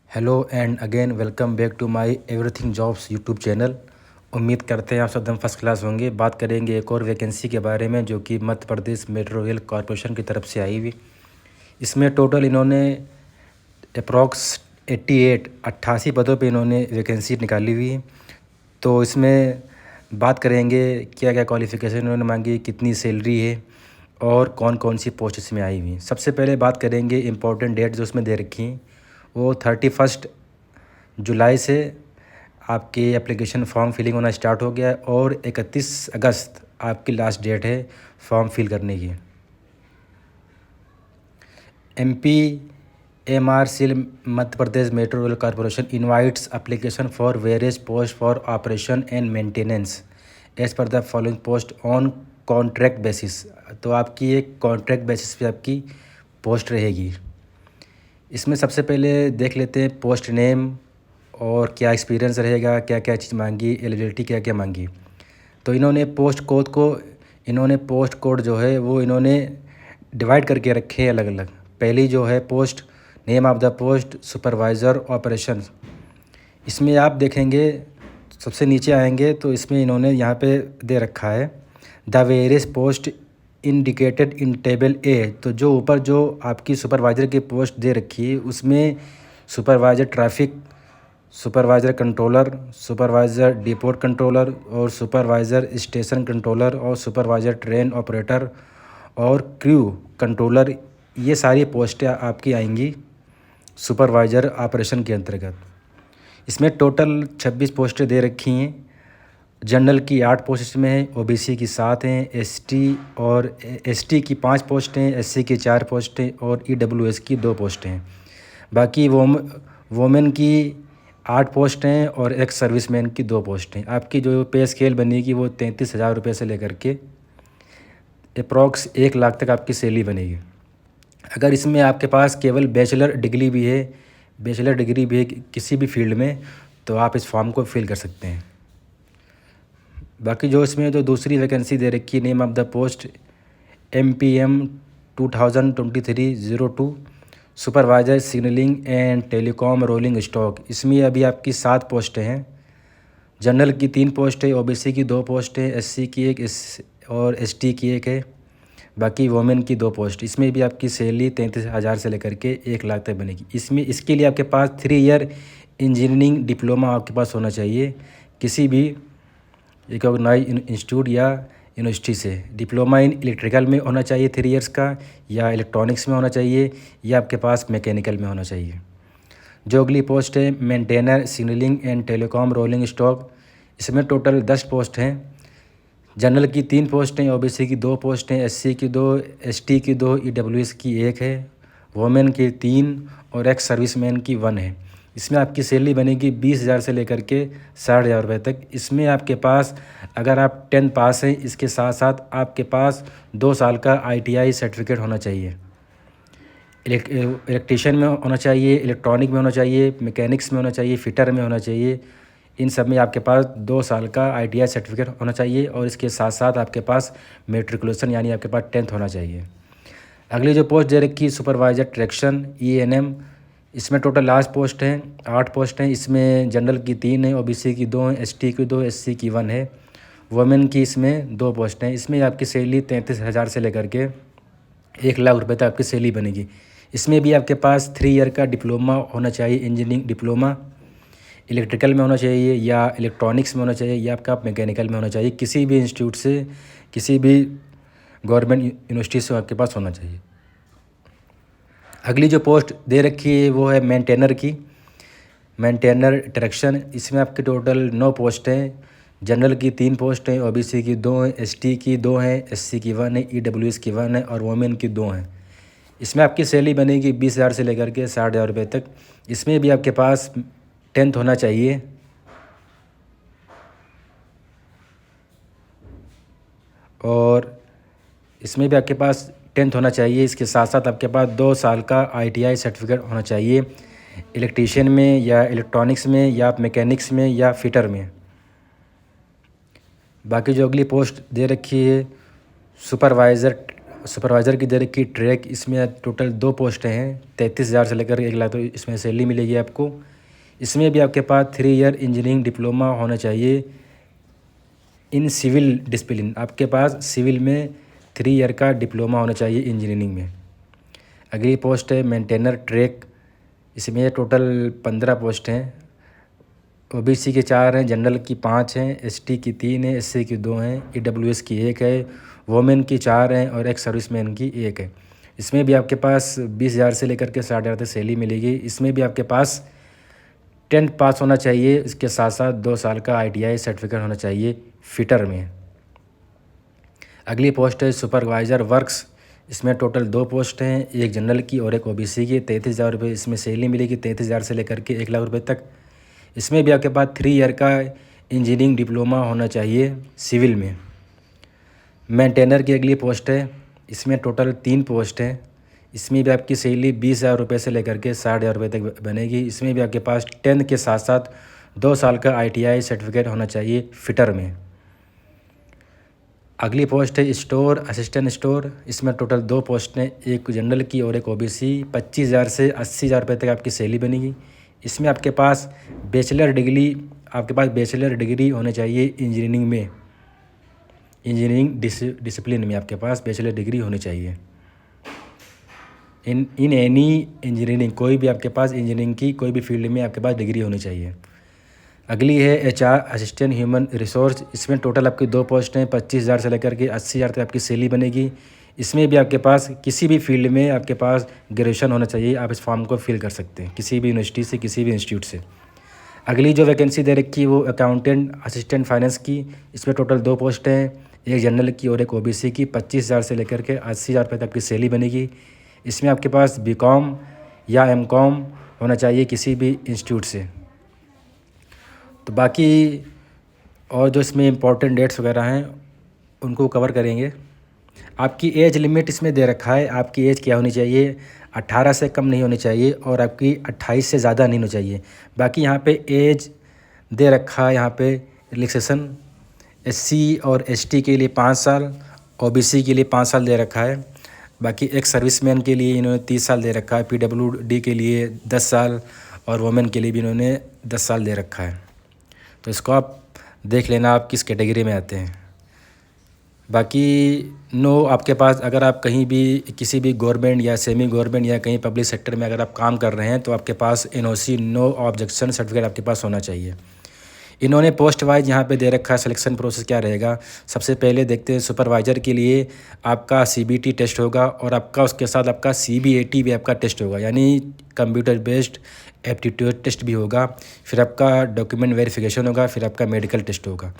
Hello and again welcome back to my everything jobs YouTube channel. उम्मीद करते हैं आप सब एकदम फर्स्ट क्लास होंगे। बात करेंगे एक और वैकेंसी के बारे में जो कि मध्य प्रदेश मेट्रो रेल कॉरपोरेशन की तरफ से आई हुई। इसमें टोटल इन्होंने अप्रॉक्स 88 पदों पे इन्होंने वैकेंसी निकाली हुई है। तो इसमें बात करेंगे क्या क्या क्वालिफ़िकेशन इन्होंने मांगी, कितनी सैलरी है और कौन कौन सी पोस्ट इसमें आई हुई हैं। सबसे पहले बात करेंगे इम्पोर्टेंट डेट जो उसमें दे रखी हैं। वो 31 जुलाई से आपके एप्लीकेशन फॉर्म फिलिंग होना स्टार्ट हो गया है और 31 अगस्त आपकी लास्ट डेट है फॉर्म फिल करने की। MPMRCL Madhya Pradesh metro rail corporation invites application for various post for operation and maintenance as per the following post on contract basis. तो आपकी एक कॉन्ट्रैक्ट बेसिस पे आपकी पोस्ट रहेगी। इसमें सबसे पहले देख लेते हैं पोस्ट नेम और क्या एक्सपीरियंस रहेगा, क्या क्या चीज़ मांगी, एलिजिबिलिटी क्या क्या मांगी। तो इन्होंने पोस्ट कोड जो है वो इन्होंने डिवाइड करके रखे हैं अलग अलग। पहली जो है post name of the post supervisor operations. इसमें आप देखेंगे सबसे नीचे आएंगे तो इसमें इन्होंने यहाँ पे दे रखा है the various post indicated in table A. तो जो ऊपर जो आपकी सुपरवाइज़र की पोस्ट दे रखी है उसमें supervisor traffic, supervisor controller, supervisor depot controller और सुपरवाइज़र स्टेशन कंट्रोलर और सुपरवाइज़र ट्रेन ऑपरेटर और क्रू कंट्रोलर, ये सारी पोस्टें आपकी आएंगी सुपरवाइज़र ऑपरेशन के अंतर्गत। इसमें टोटल 26 पोस्टें दे रखी हैं। जनरल की 8 पोस्ट इसमें है, OBC की 7 हैं, ST की 5 पोस्टें हैं, SC की 4 पोस्टें और EWS की 2 पोस्टें हैं। बाकी वोमेन की 8 पोस्ट हैं और एक्स सर्विसमैन की 2 पोस्ट हैं। आपकी जो पे स्केल बनेगी वो 33,000 रुपये से लेकर के अप्रॉक्स 1 लाख तक आपकी सैलरी बनेगी। अगर इसमें आपके पास केवल बैचलर डिग्री भी है किसी भी फील्ड में, तो आप इस फॉर्म को फिल कर सकते हैं। बाकी जो इसमें जो दूसरी वैकेंसी दे रखी है name of the post MPM 2023-02 supervisor signalling and telecom rolling stock. इसमें अभी आपकी 7 पोस्टें हैं। जनरल की 3 पोस्ट है, OBC की 2 पोस्ट है, SC की 1 और ST की 1 है। बाकी वोमेन की 2 पोस्ट। इसमें भी आपकी सैलरी 33,000 से लेकर के 1 लाख तक बनेगी। इसके लिए आपके पास 3 ईयर इंजीनियरिंग डिप्लोमा आपके पास होना चाहिए किसी भी रिकॉग्नाइज्ड इंस्टीट्यूट या यूनिवर्सिटी से। डिप्लोमा इन इलेक्ट्रिकल में होना चाहिए 3 इयर्स का, या इलेक्ट्रॉनिक्स में होना चाहिए, या आपके पास मैकेनिकल में होना चाहिए। जो अगली पोस्ट है maintainer signalling and telecom rolling stock. इसमें टोटल 10 पोस्ट हैं। जनरल की 3 पोस्ट हैं, OBC की 2 पोस्ट हैं, SC की 2, ST की 2, EWS की 1 है, वोमेन की 3 और एक्स सर्विसमैन की 1 है। इसमें आपकी सैलरी बनेगी 20,000 से लेकर के 60,000 रुपये तक। इसमें आपके पास अगर आप 10 पास हैं, इसके साथ साथ आपके पास 2 साल का ITI सर्टिफिकेट होना चाहिए। इलेक्ट्रीशियन में होना चाहिए, इलेक्ट्रॉनिक में होना चाहिए, मैकेनिक्स में होना चाहिए, फिटर में होना चाहिए। इन सब में आपके पास 2 साल का ITI सर्टिफिकेट होना चाहिए और इसके साथ साथ आपके पास मेट्रिकुलेशन यानी आपके पास 10th होना चाहिए। अगली जो पोस्ट दे रखी सुपरवाइज़र ट्रैक्शन ENM। इसमें टोटल लास्ट पोस्ट हैं 8 पोस्ट हैं। इसमें जनरल की 3 है, OBC की 2 है, ST की 2, SC की 1 है, वुमेन की इसमें 2 पोस्ट हैं। इसमें आपकी सैलरी 33,000 से लेकर के 1 लाख रुपये तक आपकी सैलरी बनेगी। इसमें भी आपके पास 3 ईयर का डिप्लोमा होना चाहिए, इंजीनियरिंग डिप्लोमा इलेक्ट्रिकल में होना चाहिए या इलेक्ट्रॉनिक्स में होना चाहिए या आपका मैकेनिकल में होना चाहिए। किसी भी इंस्टीट्यूट से, किसी भी गवर्नमेंट यूनिवर्सिटी से आपके पास होना चाहिए। अगली जो पोस्ट दे रखी है वो है मेंटेनर की, मेंटेनर ट्रैक्शन। इसमें आपके टोटल 9 पोस्ट हैं। जनरल की 3 पोस्ट हैं, OBC की 2 हैं, ST की 2 हैं, SC की 1 है, EWS की 1 है और वोमेन की 2 हैं। इसमें आपकी सैलरी बनेगी 20,000 से लेकर के 60,000 रुपये तक। इसमें भी आपके पास 10th होना चाहिए और इसमें भी आपके पास 10th होना चाहिए। इसके साथ साथ आपके पास 2 साल का ITI सर्टिफिकेट होना चाहिए इलेक्ट्रीशियन में या इलेक्ट्रॉनिक्स में या मैकेनिक्स में या फिटर में। बाकी जो अगली पोस्ट दे रखी है सुपरवाइज़र की दे रखी ट्रैक, इसमें टोटल 2 पोस्टें हैं, 33,000 से लेकर 1 लाख तो इसमें सैलरी मिलेगी आपको। इसमें भी आपके पास 3 ईयर इंजीनियरिंग डिप्लोमा होना चाहिए इन सिविल डिसिप्लिन। आपके पास सिविल में 3 ईयर का डिप्लोमा होना चाहिए इंजीनियरिंग में। अगली पोस्ट है मेंटेनर ट्रैक, इसमें टोटल 15 पोस्ट हैं। ओबीसी के 4 हैं, जनरल की 5 हैं, एसटी की 3 हैं, एससी की 2 हैं, ईडब्ल्यूएस की 1 है, वोमेन की 4 हैं और एक्स सर्विसमैन की 1 है। इसमें भी आपके पास 20,000 से लेकर के 60,000 तक सैलरी मिलेगी। इसमें भी आपके पास 10th पास होना चाहिए, इसके साथ साथ 2 साल का ITI सर्टिफिकेट होना चाहिए फिटर में। अगली पोस्ट है सुपरवाइज़र वर्क्स, इसमें टोटल 2 पोस्ट हैं, एक जनरल की और एक ओबीसी की। 33,000 रुपये इसमें सैलरी मिलेगी, 33,000 से लेकर के 1 लाख रुपये तक। इसमें भी आपके पास 3 ईयर का इंजीनियरिंग डिप्लोमा होना चाहिए सिविल में। मेंटेनर की अगली पोस्ट है, इसमें टोटल 3 पोस्ट हैं। इसमें भी आपकी सैलरी 20,000 रुपये से लेकर के 60,000 रुपये तक बनेगी। इसमें भी आपके पास 10th के साथ साथ 2 साल का ITI सर्टिफिकेट होना चाहिए फिटर में। अगली पोस्ट है स्टोर असिस्टेंट स्टोर, इसमें टोटल 2 पोस्ट हैं, एक जनरल की और एक ओबीसी। 25,000 से 80,000 रुपये तक आपकी सैलरी बनेगी। इसमें आपके पास बैचलर डिग्री होनी चाहिए इंजीनियरिंग में, इंजीनियरिंग डिसिप्लिन में आपके पास बैचलर डिग्री होनी चाहिए इन एनी इंजीनियरिंग, कोई भी आपके पास इंजीनियरिंग की कोई भी फील्ड में आपके पास डिग्री होनी चाहिए। अगली है HR असिस्टेंट ह्यूमन रिसोर्स, इसमें टोटल आपकी 2 पोस्ट हैं, 25,000 से लेकर के 80,000 तक आपकी सैलरी बनेगी। इसमें भी आपके पास किसी भी फील्ड में आपके पास ग्रेजुएशन होना चाहिए। आप इस फॉर्म को फिल कर सकते हैं किसी भी यूनिवर्सिटी से, किसी भी इंस्टीट्यूट से। अगली जो वैकेंसी दे रखी है वो अकाउंटेंट असिस्टेंट फाइनेंस की, इसमें टोटल 2 पोस्ट हैं, एक जनरल की और एक ओबीसी की। 25,000 से लेकर के 80,000 रुपये तक की सैलरी बनेगी। इसमें आपके पास BCom या MCom होना चाहिए किसी भी इंस्टीट्यूट से। तो बाकी और जो इसमें इम्पोर्टेंट डेट्स वगैरह हैं उनको कवर करेंगे। आपकी एज लिमिट इसमें दे रखा है, आपकी एज क्या होनी चाहिए, 18 से कम नहीं होनी चाहिए और आपकी 28 से ज़्यादा नहीं होनी चाहिए। बाकी यहाँ पे एज दे रखा है, यहाँ पे रिलैक्सेशन SC और ST के लिए 5 साल, OBC के लिए 5 साल दे रखा है। बाकी एक्स सर्विसमैन के लिए इन्होंने 30 साल दे रखा है, PWD के लिए 10 साल और वुमेन के लिए भी इन्होंने 10 साल दे रखा है। तो इसको आप देख लेना आप किस कैटेगरी में आते हैं। बाकी आपके पास अगर आप कहीं भी किसी भी गवर्नमेंट या सेमी गवर्नमेंट या कहीं पब्लिक सेक्टर में अगर आप काम कर रहे हैं तो आपके पास NOC नो ऑब्जेक्शन सर्टिफिकेट आपके पास होना चाहिए। इन्होंने पोस्ट वाइज यहाँ पे दे रखा है सिलेक्शन प्रोसेस क्या रहेगा। सबसे पहले देखते हैं सुपरवाइज़र के लिए आपका CBT टेस्ट होगा और आपका उसके साथ आपका CBAT भी आपका टेस्ट होगा, यानी कंप्यूटर बेस्ड एप्टीट्यूड टेस्ट भी होगा। फिर आपका डॉक्यूमेंट वेरिफिकेशन होगा, फिर आपका मेडिकल टेस्ट होगा।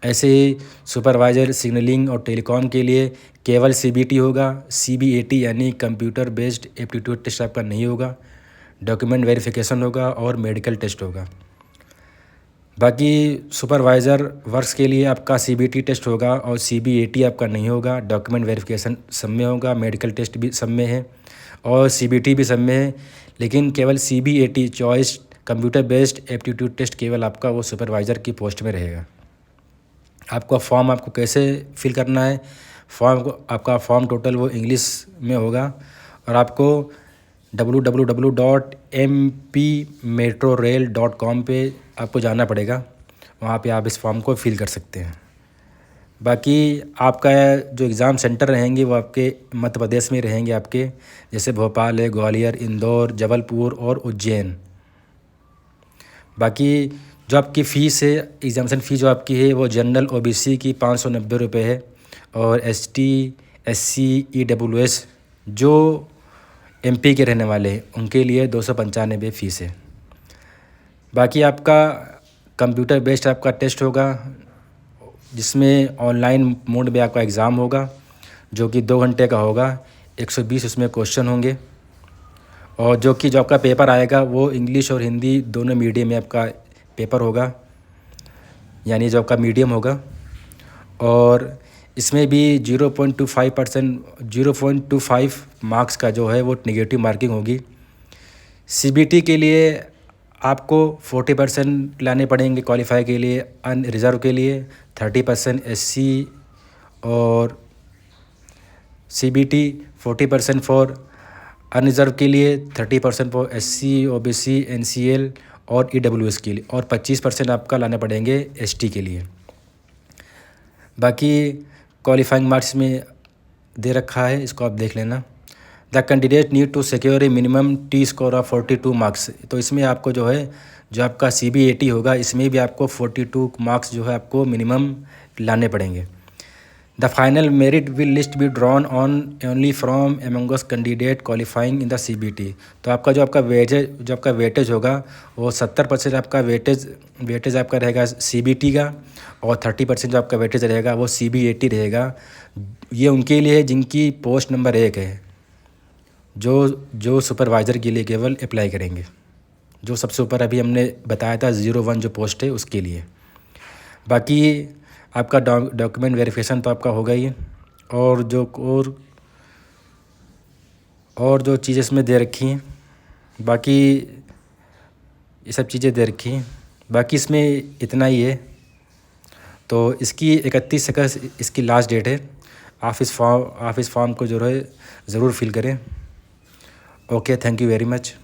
ऐसे ही सुपरवाइज़र सिग्नलिंग और टेलीकॉम के लिए केवल CBT होगा, CBAT यानी कंप्यूटर बेस्ड एप्टीट्यूड टेस्ट आपका नहीं होगा, डॉक्यूमेंट वेरिफिकेशन होगा और मेडिकल टेस्ट होगा। बाकी सुपरवाइज़र वर्क्स के लिए आपका CBT टेस्ट होगा और CBAT आपका नहीं होगा, डॉक्यूमेंट वेरिफिकेशन सब में होगा, मेडिकल टेस्ट भी सब में है और CBT भी सब में है, लेकिन केवल CBAT choice computer based aptitude test केवल आपका वो सुपरवाइज़र की पोस्ट में रहेगा। आपका फॉर्म आपको कैसे फिल करना है, आपका फॉर्म टोटल वो इंग्लिश में होगा और आपको www.mpmetrorail.com पे आपको जाना पड़ेगा, वहाँ पे आप इस फॉर्म को फिल कर सकते हैं। बाकी आपका जो एग्ज़ाम सेंटर रहेंगे वो आपके मध्य प्रदेश में रहेंगे आपके, जैसे भोपाल है, ग्वालियर, इंदौर, जबलपुर और उज्जैन। बाकी जो आपकी फ़ीस है, एग्जामिनेशन फ़ी जो आपकी है वो जनरल OBC की 590 रुपये है और ST SC EWS जो MP के रहने वाले हैं उनके लिए 295 फ़ीस है। बाकी आपका कंप्यूटर बेस्ड आपका टेस्ट होगा जिसमें ऑनलाइन मोड में आपका एग्ज़ाम होगा जो कि 2 घंटे का होगा। 120 उसमें क्वेश्चन होंगे और जो आपका पेपर आएगा वो इंग्लिश और हिंदी दोनों मीडियम में आपका पेपर होगा, यानी जो आपका मीडियम होगा। और इसमें भी 0.25 मार्क्स का जो है वो नेगेटिव मार्किंग होगी। CBT के लिए आपको 40% लाने पड़ेंगे क्वालिफाई के लिए, अनरिज़र्व के लिए 30% SC और CBT 40% फॉर अनरिजर्व के लिए, 30% फॉर SC OBC NCL और EWS के लिए, और 25% आपका लाने पड़ेंगे ST के लिए। बाकी क्वालिफाइंग मार्क्स में दे रखा है, इसको आप देख लेना। The candidate need to secure a minimum T score of 42 marks. तो इसमें आपको जो है, जो आपका CBAT होगा, इसमें भी आपको 42 मार्क्स जो है आपको मिनिमम लाने पड़ेंगे। The final merit will list be drawn on only from amongst candidate qualifying in the CBT। तो आपका जो आपका वेटेज होगा वो 70% आपका वेटेज आपका रहेगा CBT का, और 30% जो आपका वेटेज रहेगा वो CBAT रहेगा। ये उनके लिए है जिनकी पोस्ट नंबर 1 है, जो सुपरवाइज़र के लिए केवल अप्लाई करेंगे। जो सबसे ऊपर अभी हमने बताया था 01 जो पोस्ट है उसके लिए। बाकी आपका डॉक्यूमेंट वेरिफिकेशन तो आपका होगा ही, और जो चीज़ें इसमें दे रखी हैं, बाकी ये सब चीज़ें दे रखी हैं। बाकी इसमें इतना ही है। तो इसकी 31 अगस्त इसकी लास्ट डेट है। आप इस फॉर्म को जो है ज़रूर फिल करें। Okay, thank you very much.